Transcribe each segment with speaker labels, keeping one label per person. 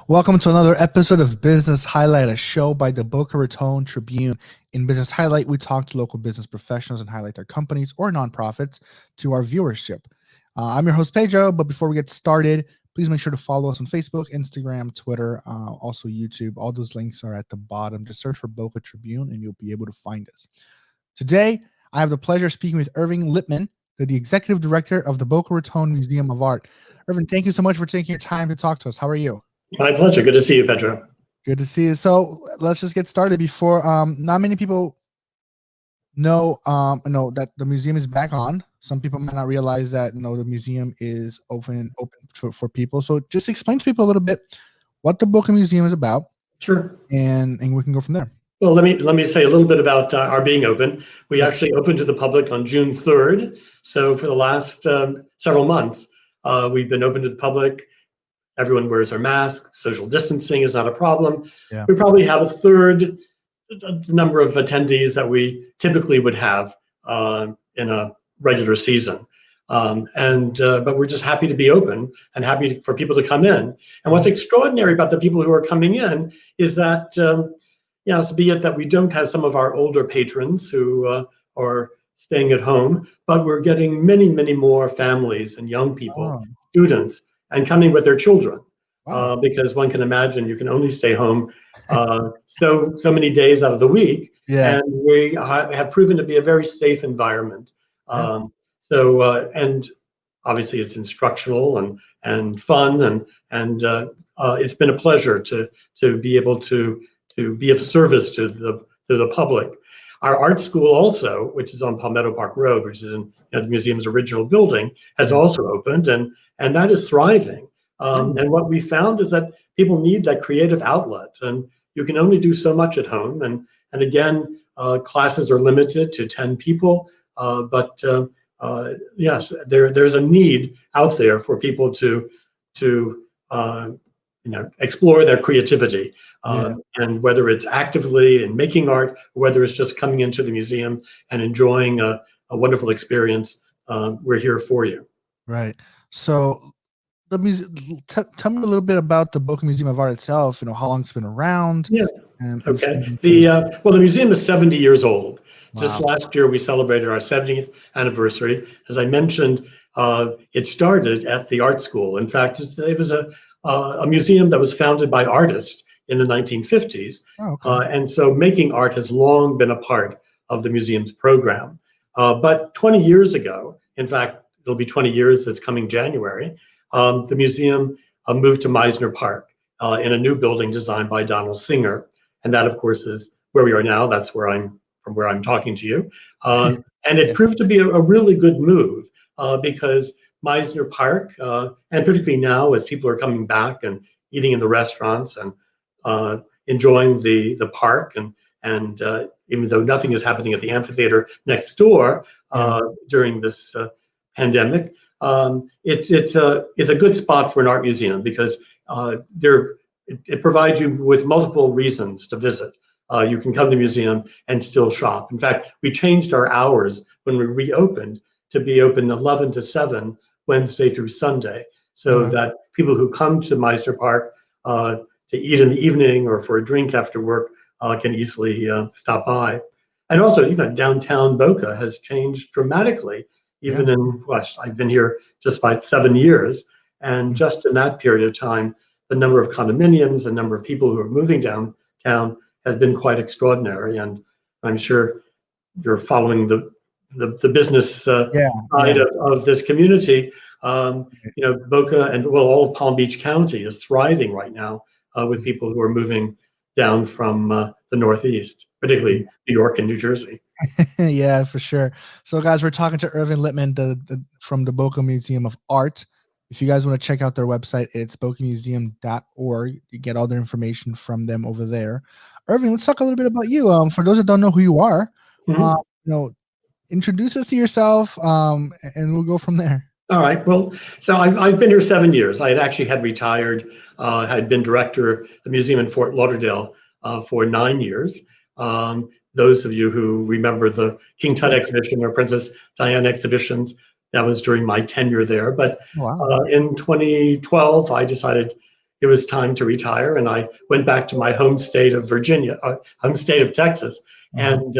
Speaker 1: Welcome to another episode of Business Highlight, a show by the Boca Raton Tribune. In Business Highlight, we talk to local business professionals and highlight their companies or nonprofits to our viewership. I'm your host, Pedro, but before we get started, please make sure to follow us on Facebook, Instagram, Twitter, also YouTube. All those links are at the bottom. Just search for Boca Tribune and you'll be able to find us. Today, I have the pleasure of speaking with Irving Lipman, the executive director of the Boca Raton Museum of Art. Irving, thank you so much for taking your time to talk to us. How are you?
Speaker 2: My pleasure. Good to see you, Pedro.
Speaker 1: Good to see you. So let's just get started. Before not many people know that the museum is back on. Some people might not realize that the museum is open for people. So just explain to people a little bit what the Boca Museum is about.
Speaker 2: Sure.
Speaker 1: And we can go from there.
Speaker 2: Well, let me say a little bit about our being open. We actually opened to the public on June 3rd. So for the last several months, we've been open to the public. Everyone wears their mask. Social distancing is not a problem.
Speaker 1: Yeah.
Speaker 2: We probably have a third number of attendees that we typically would have in a regular season. But we're just happy to be open and happy for people to come in. And what's extraordinary about the people who are coming in is that, yes, be it that we don't have some of our older patrons who are staying at home, but we're getting many, many more families and young people, students, and coming with their children. Because one can imagine you can only stay home so many days out of the week. And we have proven to be a very safe environment. And obviously it's instructional and fun, and it's been a pleasure to be able to be of service to the public. Our art school also, which is on Palmetto Park Road, which is in the museum's original building, has also opened, and that is thriving. And what we found is that people need that creative outlet, and you can only do so much at home. And again, classes are limited to 10 people, but yes, there's a need out there for people to explore their creativity, and whether it's actively in making art, or whether it's just coming into the museum and enjoying a wonderful experience, we're here for you.
Speaker 1: Right. So the museum. Tell me a little bit about the Boca Museum of Art itself. How long it's been around.
Speaker 2: Yeah. Okay. The museum is 70 years old. Wow. Just last year we celebrated our 70th anniversary. As I mentioned, it started at the art school. In fact, it was a museum that was founded by artists in the 1950s. And so making art has long been a part of the museum's program. But 20 years ago, in fact, it'll be 20 years this coming January, the museum moved to Meisner Park in a new building designed by Donald Singer. And that, of course, is where we are now. That's from where I'm talking to you. And it proved to be a really good move because Meisner Park, and particularly now as people are coming back and eating in the restaurants and enjoying the park, and even though nothing is happening at the amphitheater next door during this pandemic, it's a good spot for an art museum because it provides you with multiple reasons to visit. You can come to the museum and still shop. In fact, we changed our hours when we reopened to be open 11 to 7 Wednesday through Sunday, so that people who come to Meisner Park to eat in the evening or for a drink after work can easily stop by. And also, downtown Boca has changed dramatically. Even I've been here just about 7 years, and just in that period of time, the number of condominiums, the number of people who are moving downtown has been quite extraordinary. And I'm sure you're following the business side of this community. Boca and all of Palm Beach County is thriving right now with people who are moving down from the Northeast, particularly New York and New Jersey.
Speaker 1: Yeah, for sure. So guys, we're talking to Irvin Lippman from the Boca Museum of Art. If you guys want to check out their website, it's bocamuseum.org. You get all their information from them over there. Irving, let's talk a little bit about you. For those that don't know who you are, introduce us to yourself, and we'll go from there.
Speaker 2: All right. Well, so I've been here 7 years. I had retired. Had been director of the museum in Fort Lauderdale for 9 years. Those of you who remember the King Tut exhibition or Princess Diana exhibitions, that was during my tenure there. But in 2012, I decided, it was time to retire, and I went back to my home state of Virginia, home state of Texas, and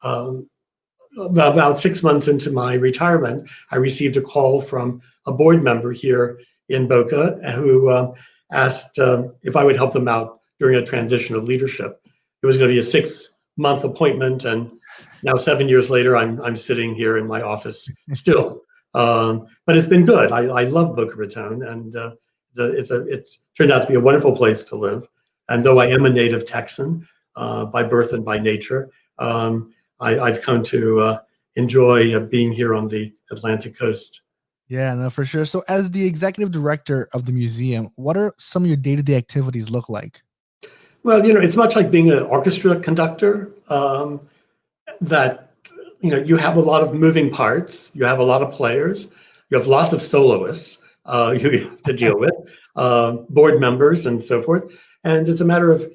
Speaker 2: um, about 6 months into my retirement, I received a call from a board member here in Boca who asked if I would help them out during a transition of leadership. It was going to be a 6-month appointment, and now 7 years later, I'm sitting here in my office still. But it's been good. I love Boca Raton, and it's turned out to be a wonderful place to live. And though I am a native Texan by birth and by nature, I've come to enjoy being here on the Atlantic coast.
Speaker 1: Yeah, no, for sure. So, as the executive director of the museum, what are some of your day-to-day activities look like?
Speaker 2: Well, it's much like being an orchestra conductor. That you have a lot of moving parts, you have a lot of players, you have lots of soloists you have to deal with, board members and so forth, and it's a matter of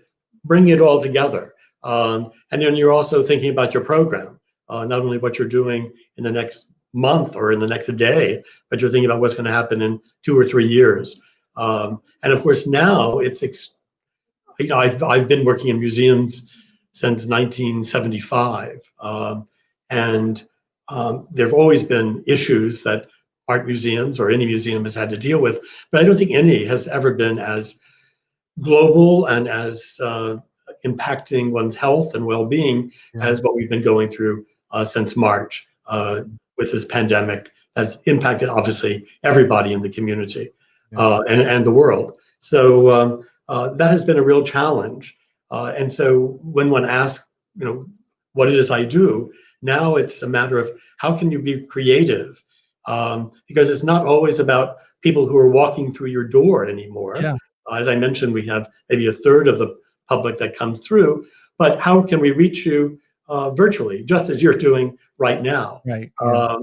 Speaker 2: bringing it all together. And then you're also thinking about your program, not only what you're doing in the next month or in the next day, but you're thinking about what's going to happen in 2 or 3 years. And of course now I've been working in museums since 1975, and there have always been issues that art museums or any museum has had to deal with, but I don't think any has ever been as global and as impacting one's health and well-being as what we've been going through since March with this pandemic that's impacted obviously everybody in the community and the world. So that has been a real challenge. And so when one asks, what it is I do, now it's a matter of how can you be creative? Because it's not always about people who are walking through your door anymore.
Speaker 1: Yeah.
Speaker 2: As I mentioned, we have maybe a third of the public that comes through, but how can we reach you virtually, just as you're doing right now?
Speaker 1: Right. Yeah.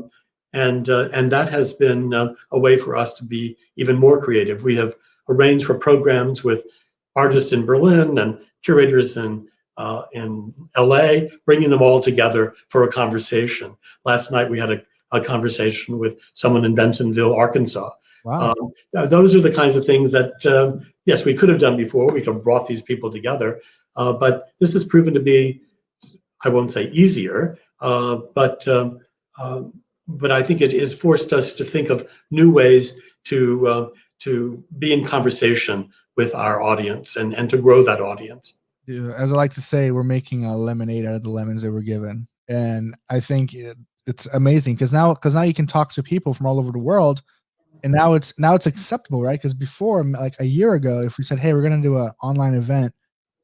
Speaker 2: And that has been a way for us to be even more creative. We have arranged for programs with artists in Berlin and curators in LA, bringing them all together for a conversation. Last night we had a conversation with someone in Bentonville, Arkansas.
Speaker 1: Wow.
Speaker 2: Those are the kinds of things that, yes, we could have done before. We could have brought these people together, but this has proven to be, I won't say easier, but I think it has forced us to think of new ways to be in conversation with our audience and to grow that audience.
Speaker 1: Yeah, as I like to say, we're making a lemonade out of the lemons that we're given, and I think it's amazing because now you can talk to people from all over the world, and now it's acceptable, right? Because before, like a year ago, if we said, "Hey, we're going to do an online event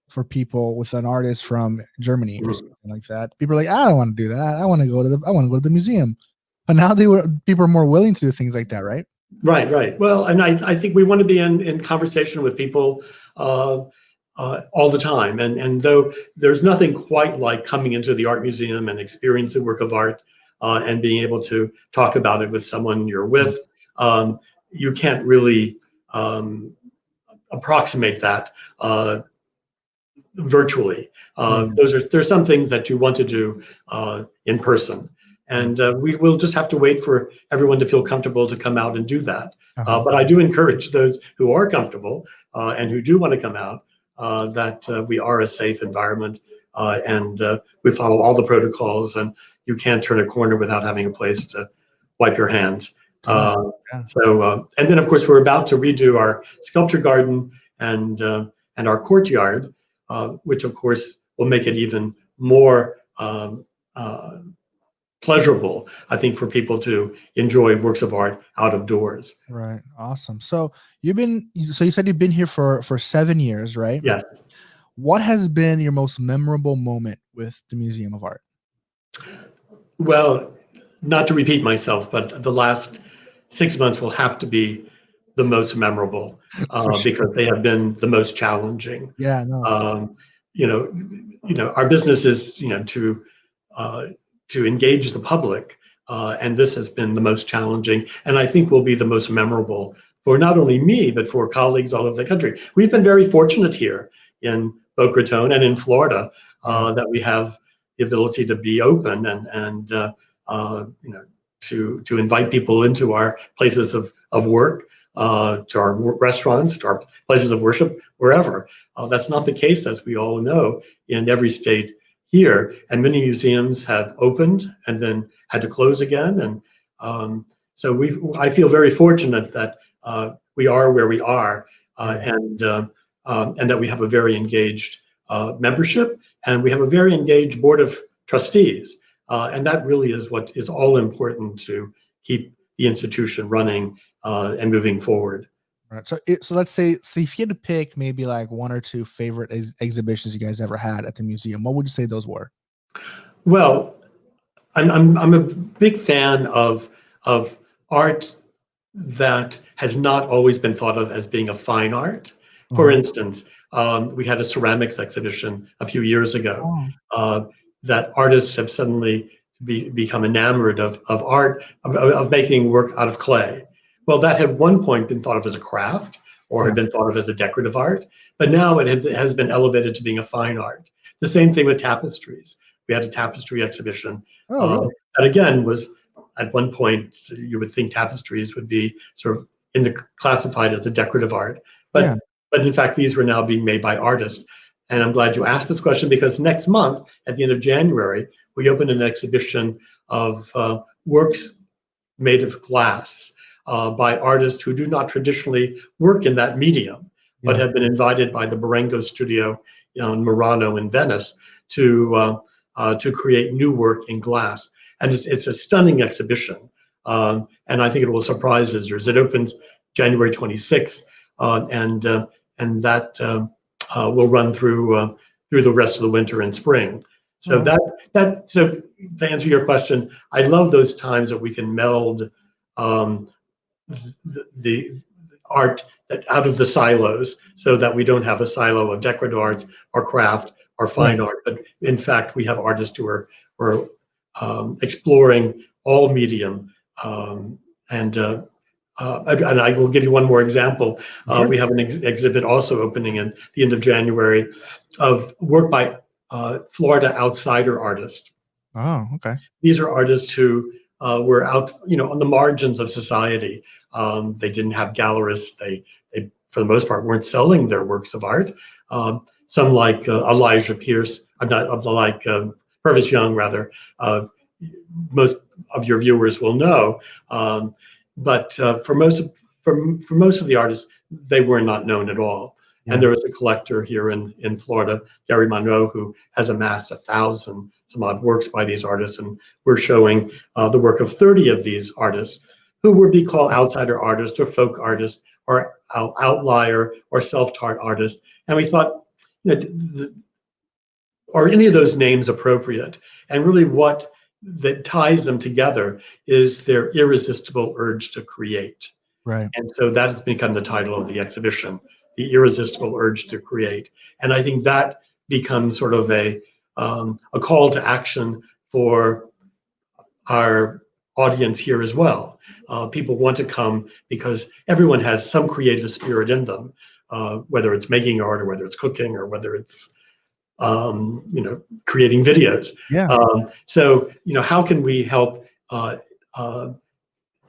Speaker 1: for people with an artist from Germany or something like that," people are like, "I don't want to do that. I want to go to the museum." But now people are more willing to do things like that, right?
Speaker 2: Right. Well, and I think we want to be in conversation with people all the time. And though there's nothing quite like coming into the art museum and experiencing a work of art and being able to talk about it with someone you're with, you can't really approximate that virtually. There's some things that you want to do in person. And we will just have to wait for everyone to feel comfortable to come out and do that. But I do encourage those who are comfortable and who do want to come out that we are a safe environment and we follow all the protocols, and you can't turn a corner without having a place to wipe your hands. So, and then of course we're about to redo our sculpture garden and our courtyard, which of course will make it even more pleasurable, I think, for people to enjoy works of art out of doors.
Speaker 1: Right. Awesome. So you said you've been here for 7 years, right?
Speaker 2: Yes.
Speaker 1: What has been your most memorable moment with the Museum of Art?
Speaker 2: Well, not to repeat myself, but the last 6 months will have to be the most memorable because they have been the most challenging.
Speaker 1: Yeah, no.
Speaker 2: Our business is to engage the public, and this has been the most challenging, and I think will be the most memorable for not only me but for colleagues all over the country. We've been very fortunate here in Boca Raton and in Florida that we have the ability to be open and to invite people into our places of work to our restaurants, to our places of worship, wherever. That's not the case, as we all know, in every state here. And many museums have opened and then had to close again. And so I feel very fortunate that we are where we are, and that we have a very engaged membership, and we have a very engaged board of trustees. And that really is what is all important to keep the institution running and moving forward.
Speaker 1: Right. So let's say, if you had to pick maybe like one or two favorite exhibitions you guys ever had at the museum, what would you say those were?
Speaker 2: Well, I'm a big fan of art that has not always been thought of as being a fine art. For instance, we had a ceramics exhibition a few years ago that artists have suddenly become enamored of art, of making work out of clay. Well, that had one point been thought of as a craft or had been thought of as a decorative art, but now it has been elevated to being a fine art. The same thing with tapestries. We had a tapestry exhibition
Speaker 1: Really?
Speaker 2: that again was, at one point you would think tapestries would be sort of classified as a decorative art, but in fact these were now being made by artists. And I'm glad you asked this question, because next month at the end of January we open an exhibition of works made of glass by artists who do not traditionally work in that medium, but have been invited by the Marengo studio in Murano in Venice to create new work in glass. And it's a stunning exhibition. And I think it will surprise visitors. It opens January 26th, and that will run through the rest of the winter and spring. So so to answer your question, I love those times that we can meld the art out of the silos, so that we don't have a silo of decorative arts or craft or fine art, but in fact we have artists who are exploring all medium. And I will give you one more example. We have an exhibit also opening at the end of January of work by Florida outsider artists.
Speaker 1: Oh, okay.
Speaker 2: These are artists who were out, on the margins of society. They didn't have gallerists. They, for the most part, weren't selling their works of art. Some like Elijah Pierce, I'm not like Purvis Young, rather. Most of your viewers will know, but for most of the artists, they were not known at all. And there is a collector here in Florida, Gary Monroe, who has amassed 1,000 some odd works by these artists, and we're showing the work of 30 of these artists, who would be called outsider artists or folk artists or outlier or self-taught artists. And we thought, are any of those names appropriate? And really what that ties them together is their irresistible urge to create.
Speaker 1: Right.
Speaker 2: And so that has become the title of the exhibition, The Irresistible Urge to Create. And I think that becomes sort of a call to action for our audience here as well. People want to come because everyone has some creative spirit in them, whether it's making art or whether it's cooking or whether it's creating videos. So how can we help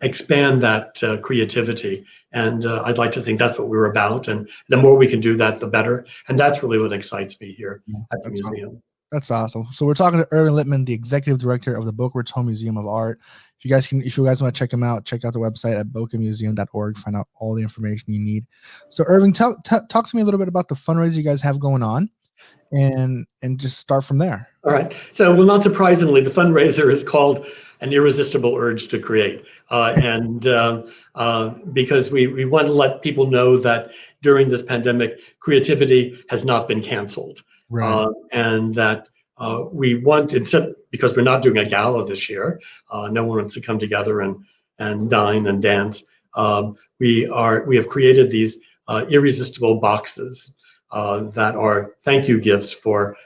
Speaker 2: expand that creativity? And I'd like to think that's what we're about. And the more we can do that, the better. And that's really what excites me here at the museum.
Speaker 1: That's awesome. So we're talking to Irvin Lippman, the executive director of the Boca Raton Museum of Art. If you guys want to check him out, check out the website at bocamuseum.org. Find out all the information you need. So Irving, talk to me a little bit about the fundraiser you guys have going on, and just start from there.
Speaker 2: All right. So, well, not surprisingly, the fundraiser is called An Irresistible Urge to Create. And because we want to let people know that during this pandemic, creativity has not been canceled.
Speaker 1: Right.
Speaker 2: And that we want, because we're not doing a gala this year, no one wants to come together and dine and dance. We have created these irresistible boxes that are thank you gifts for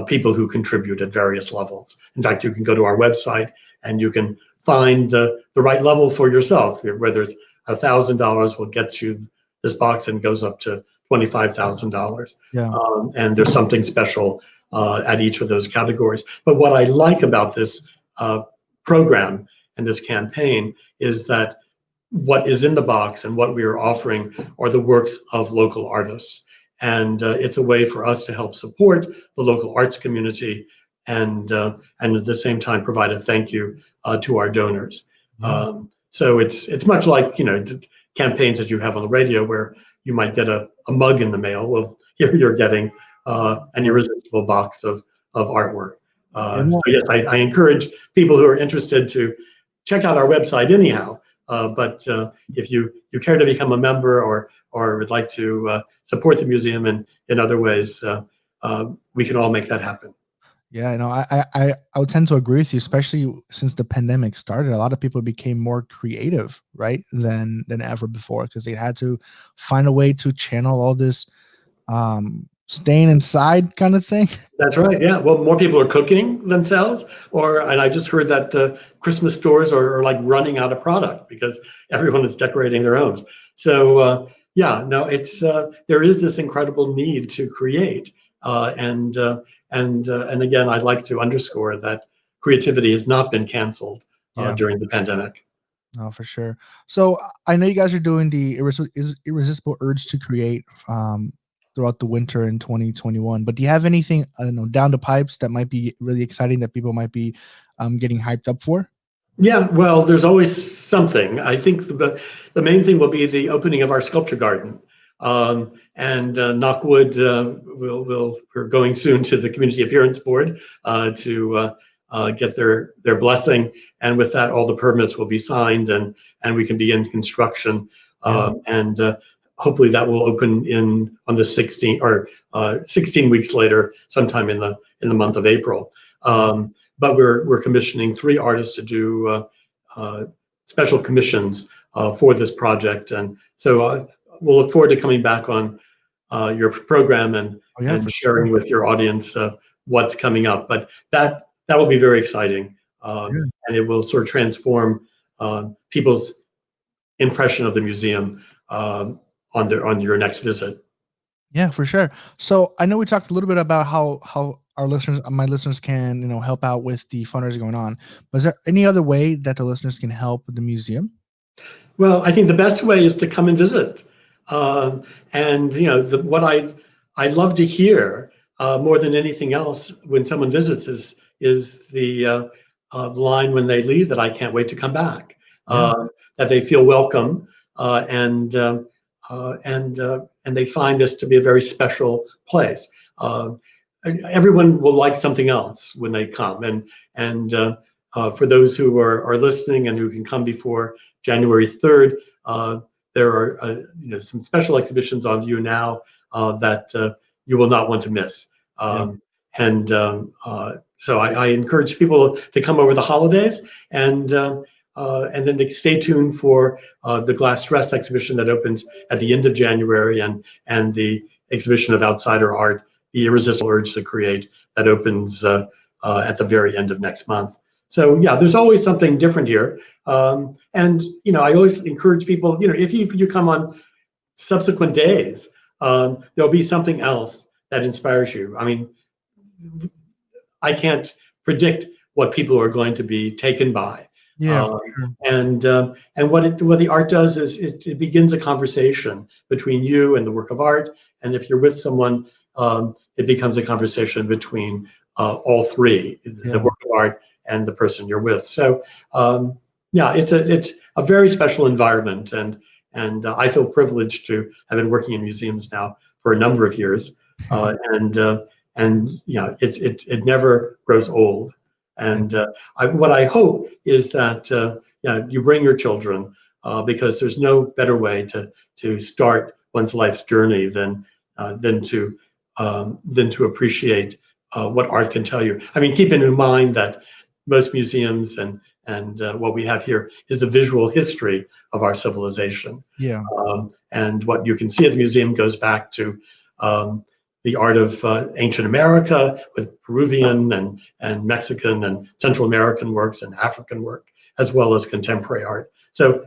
Speaker 2: people who contribute at various levels. In fact, you can go to our website and you can find the right level for yourself. Whether it's $1,000 will get you this box and goes up to $25,000. And there's something special at each of those categories. But what I like about this program and this campaign is that what is in the box and what we are offering are the works of local artists. And it's a way for us to help support the local arts community and at the same time provide a thank you to our donors.
Speaker 1: Yeah.
Speaker 2: So it's much like, campaigns that you have on the radio where you might get a mug in the mail. Well, here you're getting an irresistible box of artwork. So yes, I encourage people who are interested to check out our website anyhow. But if you care to become a member or would like to support the museum in other ways, we can all make that happen.
Speaker 1: Yeah, I would tend to agree with you, especially since the pandemic started. A lot of people became more creative, right, than ever before, because they had to find a way to channel all this staying inside kind of thing.
Speaker 2: That's right. Yeah. Well, more people are cooking themselves, and I just heard that Christmas stores are like running out of product because everyone is decorating their homes. So yeah, no, it's there is this incredible need to create, and again, I'd like to underscore that creativity has not been canceled
Speaker 1: Yeah.
Speaker 2: during the pandemic.
Speaker 1: No, for sure. So I know you guys are doing the irresistible urge to create throughout the winter in 2021. But do you have anything, I don't know, down the pipes that might be really exciting that people might be getting hyped up for?
Speaker 2: Yeah, well, there's always something. I think the main thing will be the opening of our sculpture garden. And Knockwood we're going soon to the Community Appearance Board to get their blessing, and with that, all the permits will be signed, and we can begin construction. And hopefully, that will open on the 16th or 16 weeks later, sometime in the month of April. But we're commissioning 3 artists to do special commissions for this project, and so we'll look forward to coming back on your program and sharing with your audience what's coming up. But that will be very exciting, and it will sort of transform people's impression of the museum on your next visit.
Speaker 1: Yeah, for sure. So I know we talked a little bit about how our listeners, my listeners, can help out with the fundraising going on. But is there any other way that the listeners can help the museum?
Speaker 2: Well, I think the best way is to come and visit. And what I love to hear more than anything else when someone visits is the line when they leave that I can't wait to come back. That they feel welcome and they find this to be a very special place. Everyone will like something else when they come, and for those who are listening and who can come before January 3rd, there are some special exhibitions on view now that you will not want to miss. So I encourage people to come over the holidays and then to stay tuned for the glass dress exhibition that opens at the end of January, and the exhibition of outsider art, The Irresistible Urge to Create, that opens at the very end of next month. So yeah, there's always something different here, and I always encourage people. If you come on subsequent days, there'll be something else that inspires you. I mean, I can't predict what people are going to be taken by. And what the art does is it begins a conversation between you and the work of art, and if you're with someone, it becomes a conversation between all three: the work of art and the person you're with. So yeah, it's a very special environment, and I feel privileged to have been working in museums now for a number of years, and it never grows old. And what I hope is that you bring your children, because there's no better way to start one's life's journey than to appreciate what art can tell you. I mean, keeping in mind that most museums and what we have here is the visual history of our civilization. And what you can see at the museum goes back to the art of ancient America, with Peruvian and Mexican and Central American works and African work, as well as contemporary art. So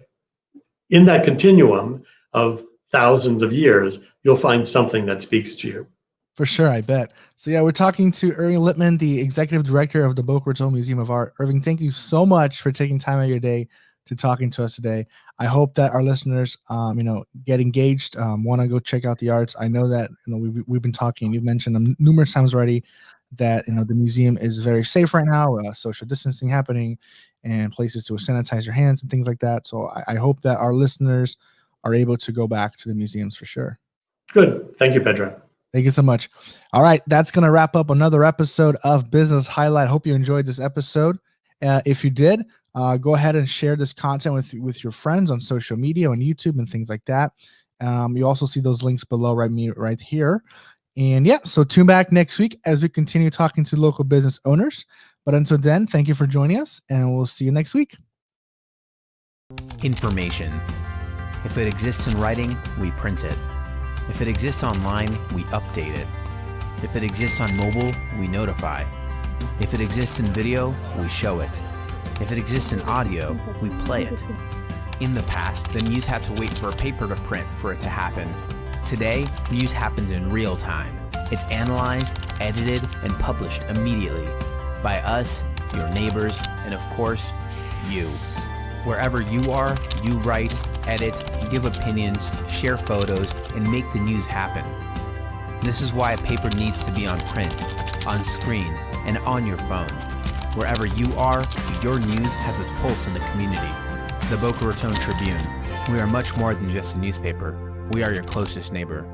Speaker 2: in that continuum of thousands of years, you'll find something that speaks to you.
Speaker 1: For sure, I bet. So yeah, we're talking to Irving Lippman, the executive director of the Boca Raton Museum of Art. Irving, thank you so much for taking time out of your day to talking to us today. I hope that our listeners, get engaged, want to go check out the arts. I know that, we've been talking, you've mentioned them numerous times already, that, the museum is very safe right now, social distancing happening, and places to sanitize your hands and things like that. So I hope that our listeners are able to go back to the museums for sure.
Speaker 2: Good. Thank you, Pedro.
Speaker 1: Thank you so much. All right, that's going to wrap up another episode of Business Highlight. Hope you enjoyed this episode. If you did, go ahead and share this content with your friends on social media, on YouTube, and things like that. You also see those links below right here. And yeah, so tune back next week as we continue talking to local business owners. But until then, thank you for joining us, and we'll see you next week.
Speaker 3: Information. If it exists in writing, we print it. If it exists online, we update it. If it exists on mobile, we notify. If it exists in video, we show it. If it exists in audio, we play it. In the past, the news had to wait for a paper to print for it to happen. Today, news happens in real time. It's analyzed, edited, and published immediately by us, your neighbors, and of course, you. Wherever you are, you write, edit, give opinions, share photos, and make the news happen. This is why a paper needs to be on print, on screen, and on your phone. Wherever you are, your news has its pulse in the community. The Boca Raton Tribune. We are much more than just a newspaper. We are your closest neighbor.